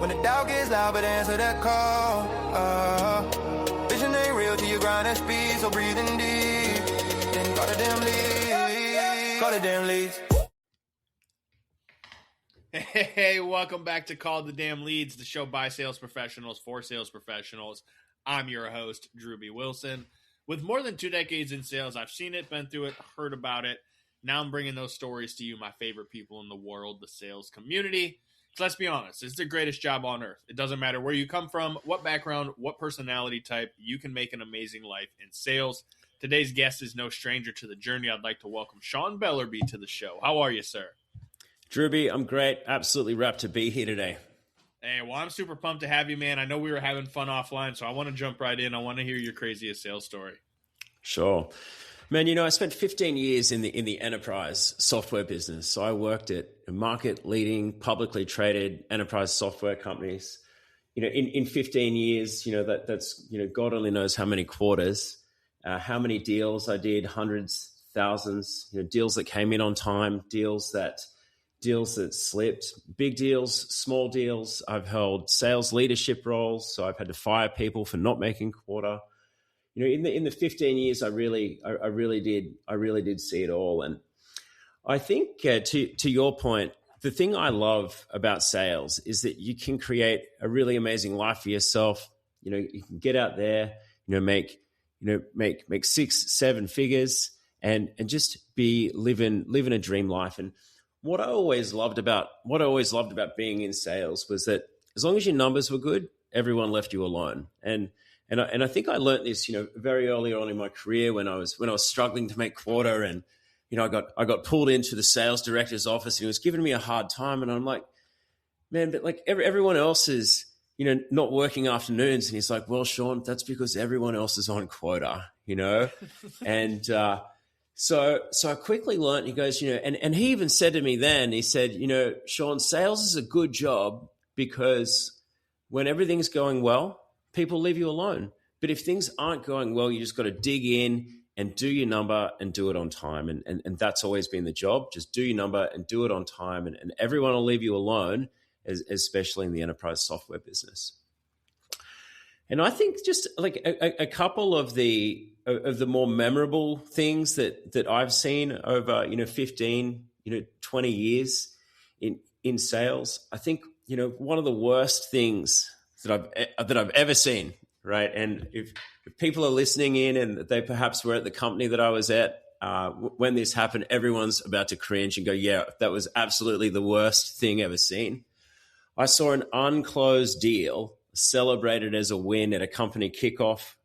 When the doubt gets loud, but answer that call. Vision ain't real till you grind at speed, so breathing deep. Then call the damn leads. Call the damn leads. Hey, welcome back to Call the Damn Leads, the show by sales professionals for sales professionals. I'm your host, Drewbie Wilson. With more than 2 decades in sales, I've seen it, been through it, heard about it. Now I'm bringing those stories to you, my favorite people in the world, the sales community. So let's be honest, it's the greatest job on earth. It doesn't matter where you come from, what background, what personality type, you can make an amazing life in sales. Today's guest is no stranger to the journey. I'd like to welcome Sean Bellerby to the show. How are you, sir? Drewbie, I'm great. Absolutely rapt to be here today. Hey, well, I'm super pumped to have you, man. I know we were having fun offline, so I want to jump right in. I want to hear your craziest sales story. Sure. Man, I spent 15 years in the enterprise software business. So I worked at market-leading, publicly traded enterprise software companies. In 15 years, that's God only knows how many quarters, how many deals I did, hundreds, thousands, deals that came in on time, deals that slipped, big deals, small deals. I've held sales leadership roles, so I've had to fire people for not making quota. In the 15 years, I really did see it all. And I think to your point, the thing I love about sales is that you can create a really amazing life for yourself. You can get out there, make 6-7 figures, and just be living a dream life. And what I always loved about being in sales was that as long as your numbers were good, everyone left you alone. And I think I learned this, very early on in my career when I was struggling to make quota, and I got pulled into the sales director's office, and he was giving me a hard time, and I'm like, man, but like everyone else is not working afternoons, and he's like, well, Sean, that's because everyone else is on quota, and So I quickly learned, he goes, and he even said to me then, he said, Sean, sales is a good job because when everything's going well, people leave you alone. But if things aren't going well, you just got to dig in and do your number and do it on time. And that's always been the job. Just do your number and do it on time. And everyone will leave you alone, especially in the enterprise software business. And I think just like a couple of the more memorable things that I've seen over 15 20 years in sales, I think one of the worst things that I've ever seen, right? And if people are listening in and they perhaps were at the company that I was at when this happened, everyone's about to cringe and go, yeah, that was absolutely the worst thing ever seen. I saw an unclosed deal celebrated as a win at a company kickoff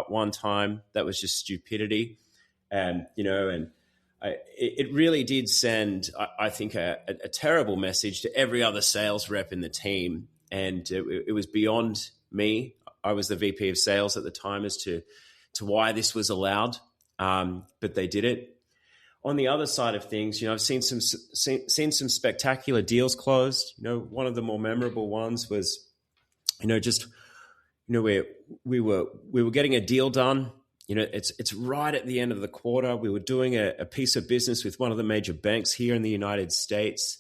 one time. That was just stupidity. And it really did send, I think, a terrible message to every other sales rep in the team. And it was beyond me. I was the VP of sales at the time as to why this was allowed, but they did it. On the other side of things, I've seen some spectacular deals closed. One of the more memorable ones was, we were getting a deal done. It's right at the end of the quarter. We were doing a piece of business with one of the major banks here in the United States,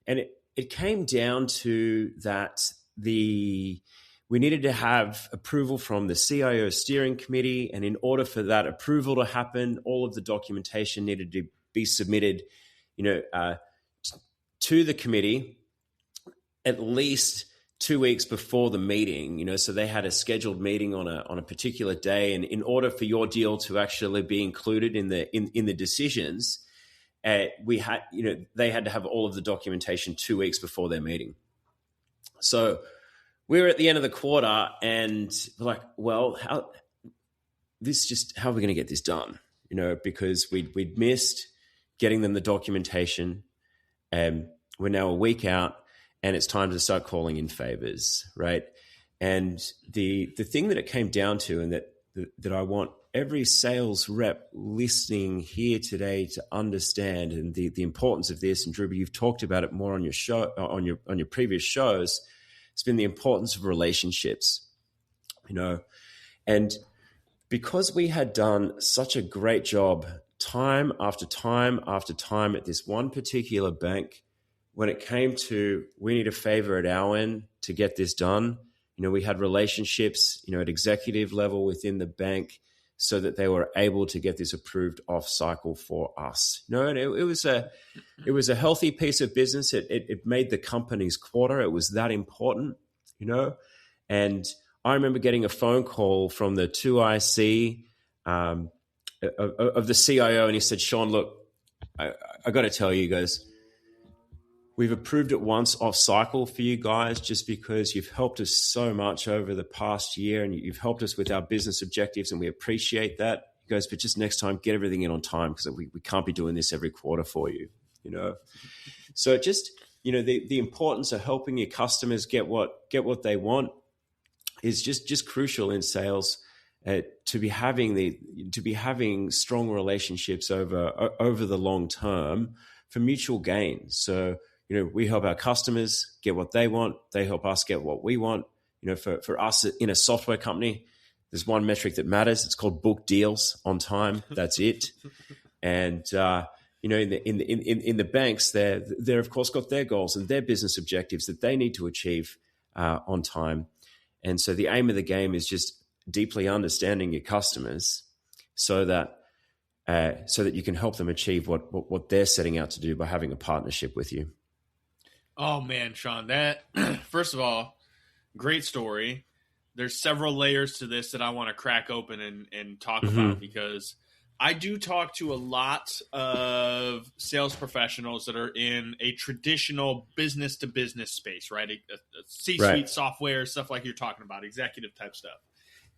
and it came down to that we needed to have approval from the CIO steering committee, and in order for that approval to happen, all of the documentation needed to be submitted, to the committee at least 2 weeks before the meeting. So they had a scheduled meeting on a particular day, and in order for your deal to actually be included in the decisions, they had to have all of the documentation 2 weeks before their meeting. So we were at the end of the quarter, and we're like, well, how are we going to get this done? Because we'd missed getting them the documentation, and we're now a week out, and it's time to start calling in favors, right? And the thing that it came down to, and that I want every sales rep listening here today to understand, and the importance of this, and Drewbie, you've talked about it more on your show, on your previous shows, it's been the importance of relationships, and because we had done such a great job time after time after time at this one particular bank, when it came to we need a favor at our end, to get this done. We had relationships, at executive level within the bank so that they were able to get this approved off cycle for us. And it was a healthy piece of business. It made the company's quarter. It was that important, and I remember getting a phone call from the 2IC of the CIO, and he said, Sean, look, I got to tell you guys, we've approved it once off cycle for you guys just because you've helped us so much over the past year and you've helped us with our business objectives, and we appreciate that. He goes, but just next time, get everything in on time because we can't be doing this every quarter for you, So just, the importance of helping your customers get what they want is just crucial in sales. To be having strong relationships over the long term for mutual gain. So we help our customers get what they want. They help us get what we want. For us in a software company, there's one metric that matters. It's called book deals on time. That's it. And in the banks, they're of course got their goals and their business objectives that they need to achieve on time. And so the aim of the game is just deeply understanding your customers so that you can help them achieve what they're setting out to do by having a partnership with you. Oh man, Sean, that first of all, great story. There's several layers to this that I want to crack open and talk about, because I do talk to a lot of sales professionals that are in a traditional business to business space, right? A C-suite software, stuff like you're talking about, executive type stuff.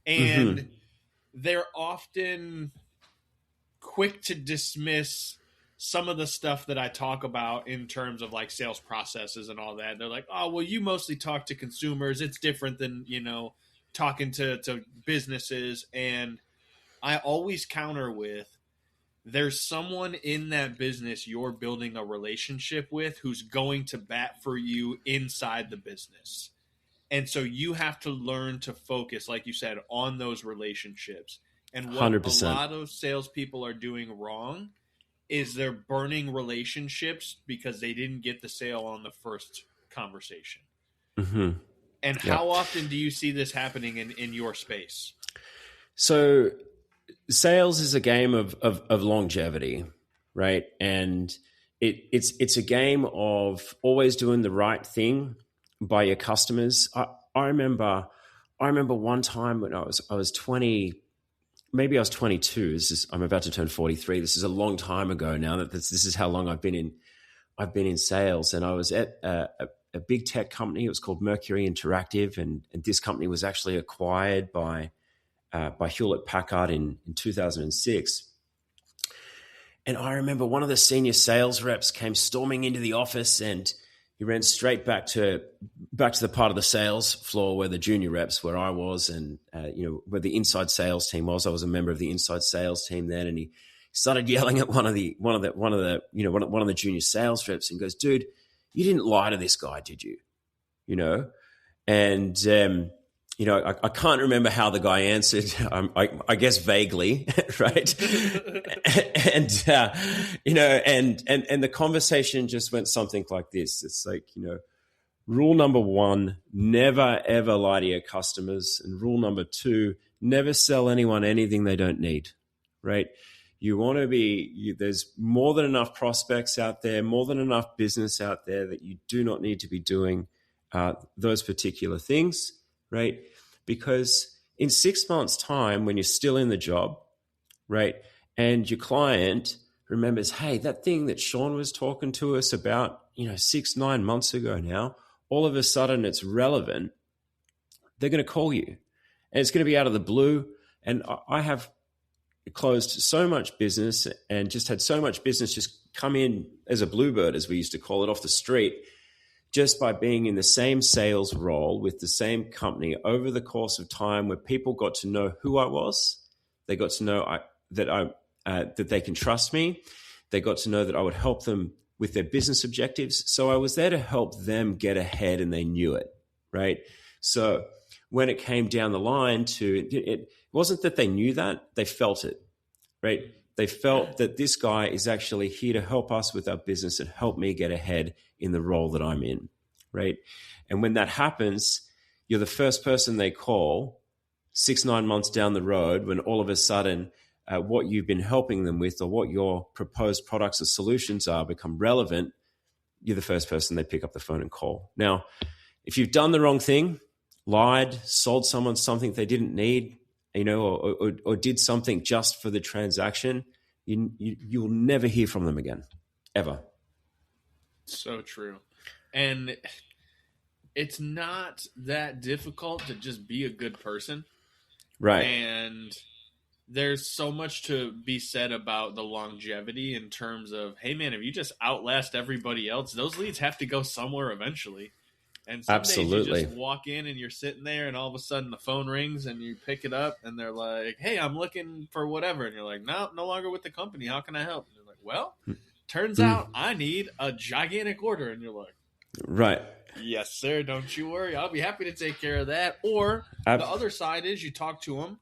And they're often quick to dismiss some of the stuff that I talk about in terms of like sales processes and all that. They're like, oh, well, you mostly talk to consumers. It's different than, talking to businesses. And I always counter with, there's someone in that business you're building a relationship with who's going to bat for you inside the business. And so you have to learn to focus, like you said, on those relationships. And what 100%. A lot of salespeople are doing wrong is they're burning relationships because they didn't get the sale on the first conversation. And how often do you see this happening in your space? So sales is a game of longevity, right? And it's a game of always doing the right thing by your customers. I remember one time when I was 20, maybe I was 22. I'm about to turn 43. This is a long time ago now. This is how long I've been in sales. And I was at a big tech company. It was called Mercury Interactive, and this company was actually acquired by Hewlett Packard in 2006. And I remember one of the senior sales reps came storming into the office, and he ran straight back to the part of the sales floor where the junior reps, where I was, and where the inside sales team was. I was a member of the inside sales team then, and he started yelling at one of the junior sales reps and goes, "Dude, you didn't lie to this guy, did you?" And I can't remember how the guy answered. I guess vaguely, right? and the conversation just went something like this. It's like, rule number 1, never ever lie to your customers, and rule number 2, never sell anyone anything they don't need, right? You want to be. There's more than enough prospects out there, more than enough business out there that you do not need to be doing those particular things. Right? Because in 6 months' time, when you're still in the job, right, and your client remembers, hey, that thing that Sean was talking to us about, 6-9 months ago now, all of a sudden it's relevant, they're going to call you. And it's going to be out of the blue. And I have closed so much business and just had so much business just come in as a bluebird, as we used to call it, off the street, just by being in the same sales role with the same company over the course of time, where people got to know who I was. They got to know that they can trust me. They got to know that I would help them with their business objectives. So I was there to help them get ahead, and they knew it, right? So when it came down the line it wasn't that they knew that, they felt it, right? They felt that this guy is actually here to help us with our business and help me get ahead in the role that I'm in, right? And when that happens, you're the first person they call 6-9 months down the road when all of a sudden what you've been helping them with or what your proposed products or solutions are become relevant. You're the first person they pick up the phone and call. Now, if you've done the wrong thing, lied, sold someone something they didn't need, or did something just for the transaction, you'll never hear from them again, ever. So true. And it's not that difficult to just be a good person. Right. And there's so much to be said about the longevity in terms of, hey, man, if you just outlast everybody else, those leads have to go somewhere eventually. And some days you just walk in and you're sitting there and all of a sudden the phone rings and you pick it up and they're like, hey, I'm looking for whatever. And you're like, no longer with the company. How can I help? And they're like, well, turns out I need a gigantic order. And you're like, right. Yes, sir. Don't you worry. I'll be happy to take care of that. Or the other side is you talk to them.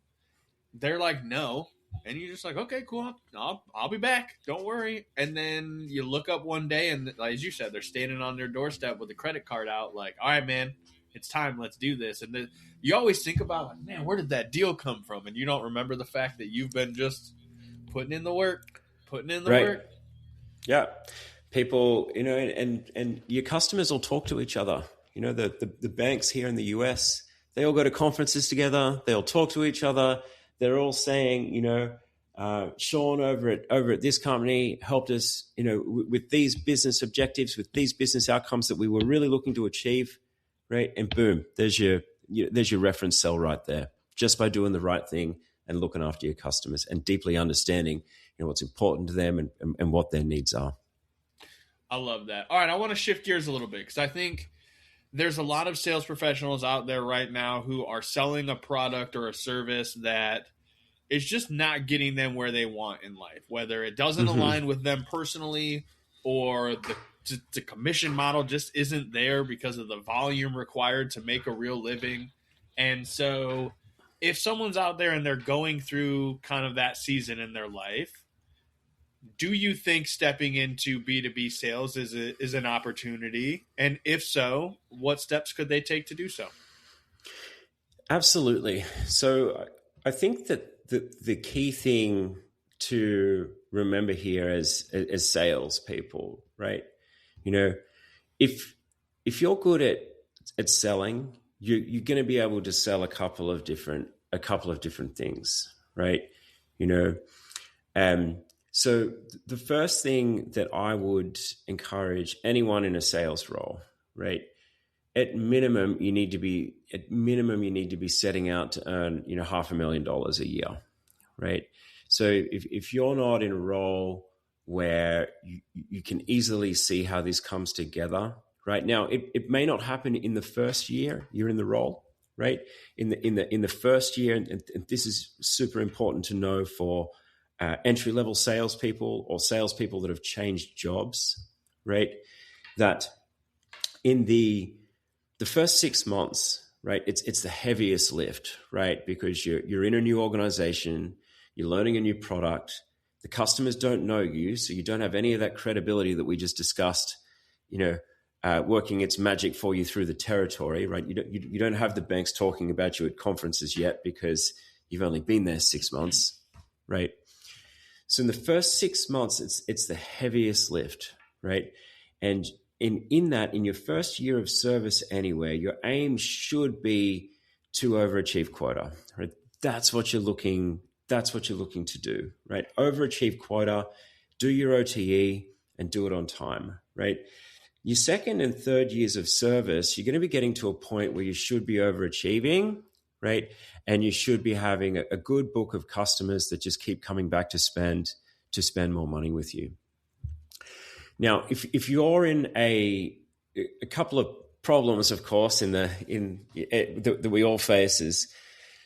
They're like, no. And you're just like, okay, cool. I'll be back. Don't worry. And then you look up one day and, as you said, they're standing on their doorstep with a credit card out like, all right, man, it's time. Let's do this. And then you always think about, like, man, where did that deal come from? And you don't remember the fact that you've been just putting in the work. Work. Yeah. People, and your customers will talk to each other. The banks here in the US, they all go to conferences together. They all talk to each other. They're all saying, Sean over at this company helped us, with these business objectives, with these business outcomes that we were really looking to achieve, right? And boom, there's your reference cell right there, just by doing the right thing and looking after your customers and deeply understanding, what's important to them and what their needs are. I love that. All right, I want to shift gears a little bit because I think there's a lot of sales professionals out there right now who are selling a product or a service that is just not getting them where they want in life, whether it doesn't align with them personally or the commission model just isn't there because of the volume required to make a real living. And so if someone's out there and they're going through kind of that season in their life, do you think stepping into B2B sales is an opportunity? And if so, what steps could they take to do so? Absolutely. So I think that the key thing to remember here as salespeople, right? If you're good at selling, you're going to be able to sell a couple of different things, right? So the first thing that I would encourage anyone in a sales role, right? At minimum, you need to be setting out to earn, $500,000 a year, right? So if you're not in a role where you can easily see how this comes together, right? Now, it may not happen in the first year you're in the role, right? In the first year, and this is super important to know for entry-level salespeople or salespeople that have changed jobs, right? That in the first 6 months, right, it's the heaviest lift, right? Because you're in a new organization, you're learning a new product, the customers don't know you, so you don't have any of that credibility that we just discussed, working its magic for you through the territory, right? You don't have the banks talking about you at conferences yet because you've only been there 6 months, right? So in the first 6 months, it's the heaviest lift, right? And in your first year of service anywhere, your aim should be to overachieve quota, right? That's what you're looking to do, right? Overachieve quota, do your OTE, and do it on time, right? Your second and third years of service, you're going to be getting to a point where you should be overachieving, right? And you should be having a good book of customers that just keep coming back to spend more money with you. Now, if you're in a couple of problems, of course, that we all face as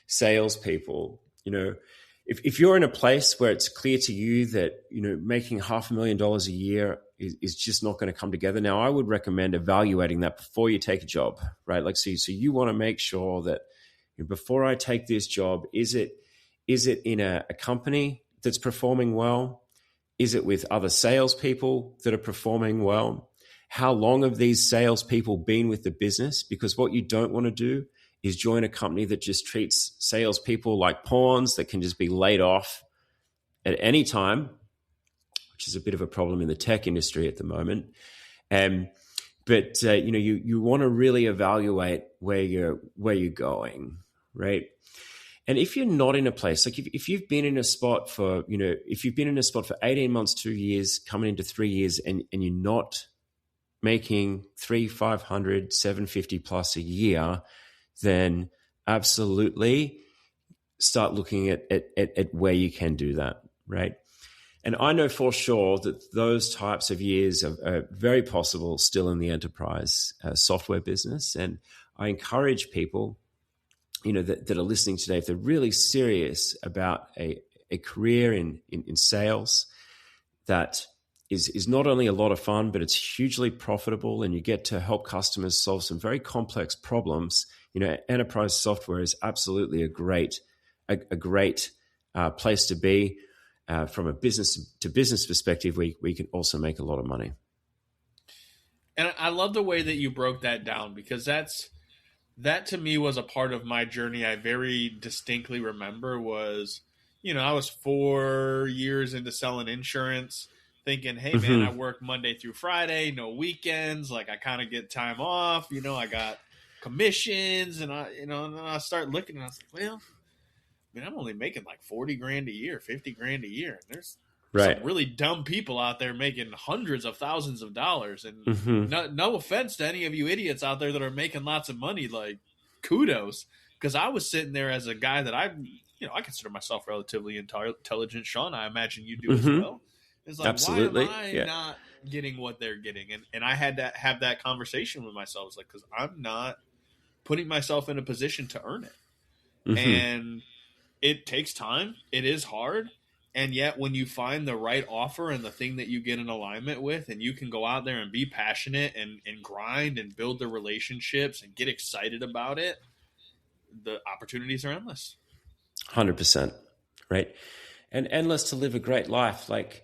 salespeople, if you're in a place where it's clear to you that making $500,000 a year is just not going to come together, now I would recommend evaluating that before you take a job, right? Like, so you want to make sure that before I take this job, is it in a company that's performing well? Is it with other salespeople that are performing well? how long have these salespeople been with the business? Because what you don't want to do is join a company that just treats salespeople like pawns that can just be laid off at any time, which is a bit of a problem in the tech industry at the moment. But you want to really evaluate where you're going, right? And if you're not in a place, like if you've been in a spot for, if you've been in a spot for 18 months, 2 years, coming into 3 years, and you're not making 500, 750 plus a year, then absolutely start looking at where you can do that, right? And I know for sure that those types of years are very possible still in the enterprise software business. And I encourage people, that are listening today, if they're really serious about a career in sales that is not only a lot of fun, but it's hugely profitable, and you get to help customers solve some very complex problems. Enterprise software is absolutely a great place to be. From a business to business perspective, we can also make a lot of money. And I love the way that you broke that down, because that to me was a part of my journey. I very distinctly remember was, I was 4 years into selling insurance, thinking, hey man, I work Monday through Friday, no weekends. Like I kind of get time off, I got commissions, and and then I start looking and I was like, well, I'm only making like 40 grand a year, 50 grand a year. And there's some really dumb people out there making hundreds of thousands of dollars. And no offense to any of you idiots out there that are making lots of money, like kudos. Because I was sitting there as a guy that I consider myself relatively intelligent. Sean, I imagine you do as well. It's like, absolutely. Why am I not getting what they're getting? And I had to have that conversation with myself. It's like, because I'm not putting myself in a position to earn it. And it takes time. It is hard. And yet when you find the right offer and the thing that you get in alignment with, and you can go out there and be passionate and grind and build the relationships and get excited about it, the opportunities are endless. 100%. Right. And endless to live a great life. Like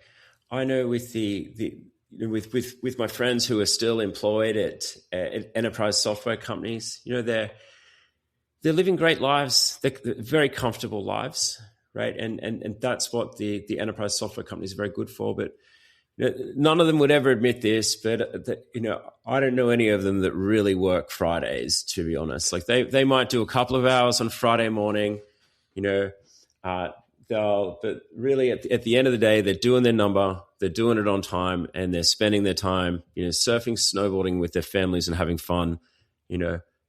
I know with with my friends who are still employed at enterprise software companies, they're living great lives. They're very comfortable lives, right? And that's what the enterprise software companies are very good for. But none of them would ever admit this, but I don't know any of them that really work Fridays, to be honest. Like they might do a couple of hours on Friday morning, but really at the end of the day, they're doing their number, they're doing it on time, and they're spending their time, surfing, snowboarding with their families and having fun,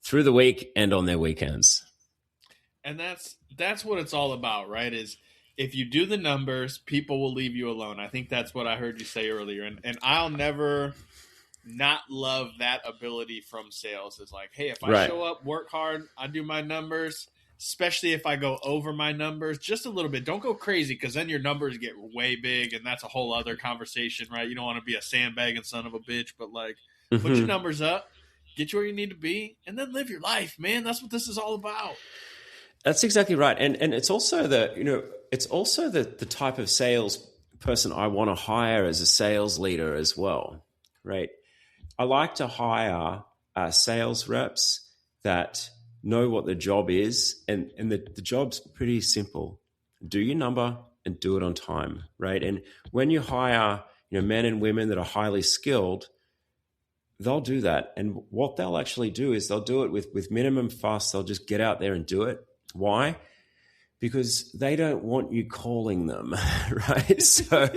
through the week and on their weekends. And that's what it's all about, right? Is if you do the numbers, people will leave you alone. I think that's what I heard you say earlier. And I'll never not love that ability from sales. Is like, hey, if I show up, work hard, I do my numbers, especially if I go over my numbers just a little bit. Don't go crazy, because then your numbers get way big, and that's a whole other conversation, right? You don't want to be a sandbagging son of a bitch, but like put your numbers up, get you where you need to be, and then live your life, man. That's what this is all about. That's exactly right. And it's also the type of sales person I want to hire as a sales leader as well, right? I like to hire sales reps that know what the job is, and the job's pretty simple. Do your number and do it on time, right? And when you hire men and women that are highly skilled, they'll do that. And what they'll actually do is they'll do it with minimum fuss. They'll just get out there and do it. Why? Because they don't want you calling them, right? So,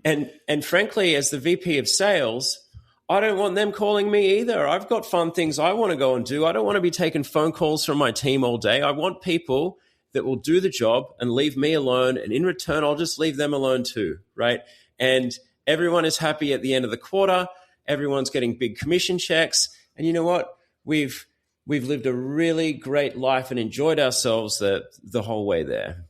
and frankly, as the VP of sales, I don't want them calling me either. I've got fun things I want to go and do. I don't want to be taking phone calls from my team all day. I want people that will do the job and leave me alone. And in return, I'll just leave them alone too, right? And everyone is happy at the end of the quarter. Everyone's getting big commission checks. And you know what? We've lived a really great life and enjoyed ourselves the whole way there.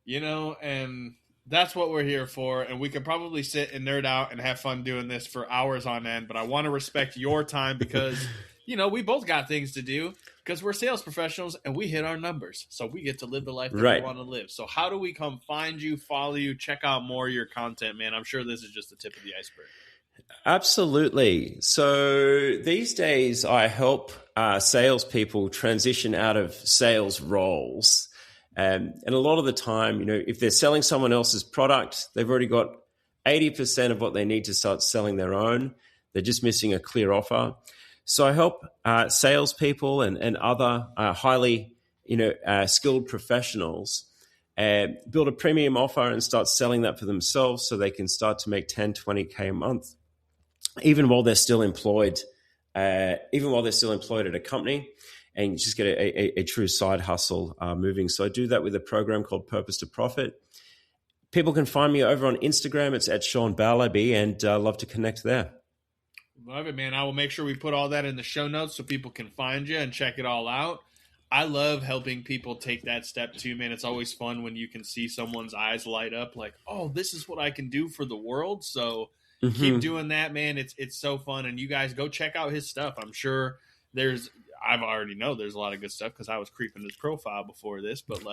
And that's what we're here for. And we could probably sit and nerd out and have fun doing this for hours on end. But I want to respect your time because, we both got things to do because we're sales professionals and we hit our numbers. So we get to live the life that we want to live. So how do we come find you, follow you, check out more of your content, man? I'm sure this is just the tip of the iceberg. Absolutely. So these days, I help salespeople transition out of sales roles. And a lot of the time, if they're selling someone else's product, they've already got 80% of what they need to start selling their own. They're just missing a clear offer. So I help salespeople and other highly skilled professionals build a premium offer and start selling that for themselves so they can start to make 10, 20K a month, even while they're still employed, at a company, and just get a true side hustle moving. So I do that with a program called Purpose to Profit. People can find me over on Instagram. It's at Sean Bellerby, and love to connect there. Love it, man. I will make sure we put all that in the show notes so people can find you and check it all out. I love helping people take that step too, man. It's always fun when you can see someone's eyes light up like, oh, this is what I can do for the world. So keep doing that, man. It's so fun. And you guys go check out his stuff. I'm sure I already know there's a lot of good stuff because I was creeping his profile before this, but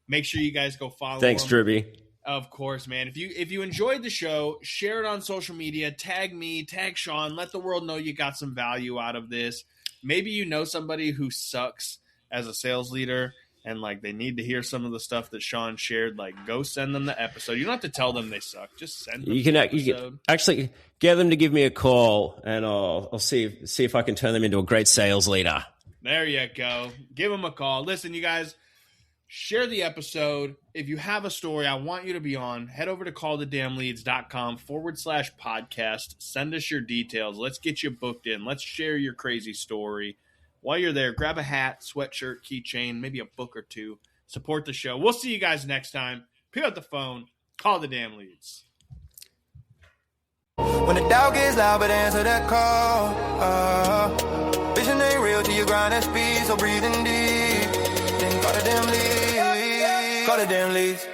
make sure you guys go follow him. Thanks, Drewbie. Of course, man. If you enjoyed the show, share it on social media, tag me, tag Sean, let the world know you got some value out of this. Maybe you know somebody who sucks as a sales leader and they need to hear some of the stuff that Sean shared. Go send them the episode. You don't have to tell them they suck. Just send them the episode. You can actually get them to give me a call, and I'll see if I can turn them into a great sales leader. There you go. Give them a call. Listen, you guys, share the episode. If you have a story I want you to be on, head over to callthedamnleads.com/podcast. Send us your details. Let's get you booked in. Let's share your crazy story. While you're there, grab a hat, sweatshirt, keychain, maybe a book or two. Support the show. We'll see you guys next time. Pick up the phone. Call the damn leads. When the doubt gets loud, but answer that call. Vision ain't real till you grind that speed, so breathing deep. Then call the damn leads. Call the damn leads.